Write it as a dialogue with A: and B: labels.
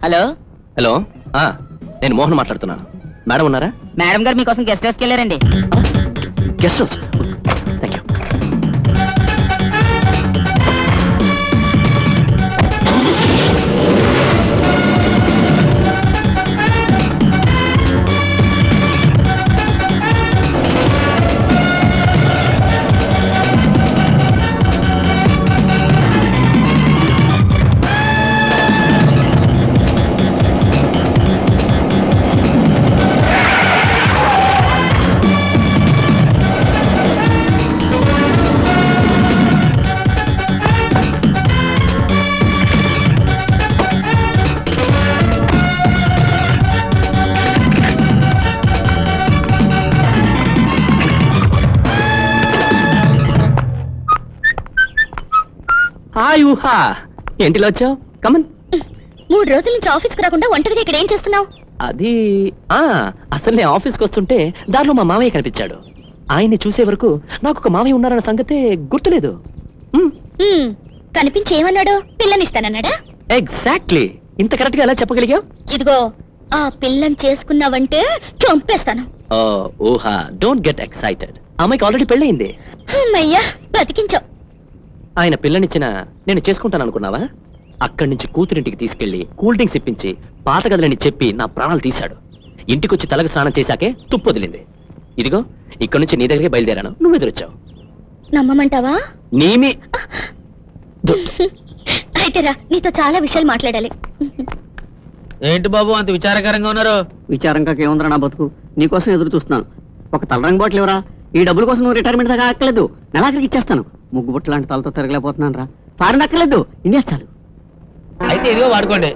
A: Hello
B: hello నేను మోహన్ మాట్లాడుతున్నాను. Madam ఉన్నారా?
A: మేడం గారు మీకోసం గెస్ట్ హౌస్కి వెళ్ళారండి.
B: Guest house. Thank you. Hi ఊహా, ఏంటిలో వచ్చావు? కమన్.
C: 3 రోజుల నుంచి ఆఫీస్కి రాకుండా ఒంటరిగా ఇక్కడ ఏం చేస్తున్నావు?
B: అది అసలు నేను ఆఫీస్కి వస్తుంటే దారిలో మా మామయ్య కనిపించాడు. ఆయన్ని చూసే వరకు నాకు ఒక మామయ్య ఉన్నారన్న సంగతే గుర్తులేదు.
C: కనిపించి ఏమన్నాడు? పిల్లనిస్తానన్నాడా?
B: ఎగ్జాక్ట్లీ. ఇంత కరెక్ట్ గా ఎలా చెప్పగలిగావు?
C: ఇదిగో, ఆ పిల్లని చేసుకున్నావంటే చంపేస్తాను.
B: ఊహా, డోంట్ గెట్ ఎక్సైటెడ్. అమ్మాయికి ఆల్రెడీ పెళ్ళయింది.
C: అమ్మయ్యా, బతికించావు.
B: ఆయన పిల్లనిచ్చిన నేను చేసుకుంటాను అనుకున్నావా? అక్కడి నుంచి కూతురింటికి తీసుకెళ్లి కూల్ డ్రింక్స్ ఇప్పించి పాత గదులని చెప్పి నా ప్రాణాలు తీశాడు. ఇంటికొచ్చి తలకు స్నానం చేశాకే తుప్పు వదిలింది. ఇదిగో, ఇక్కడి నుంచి నీ దగ్గరికి బయలుదేరాను, నువ్వు ఎదురొచ్చావు.
C: నమ్మమంటావా?
B: నీమి
C: అయితే రా, నీతో చాలా విషయాలు మాట్లాడాలి.
A: ఏంటి బాబు అంత విచారకరంగా ఉన్నారు?
D: విచారంగా ఏముందిరా నా బతుకు, నీకోసం ఎదురు చూస్తున్నాను. ఒక తలరంగు బాటిల్ ఎవరా? ఈ డబ్బుల కోసం నువ్వు రిటైర్మెంట్ దాకా అక్కర్లేదు, నెలాఖరికి ఇచ్చేస్తాను. ముగ్గు బుట్ట లాంటి తలతో తిరగలేకపోతున్నాను రా. ఫారెన్ అక్కర్లేదు, ఇండియా చాలు.
A: అయితే ఇదిగో వాడుకోండి.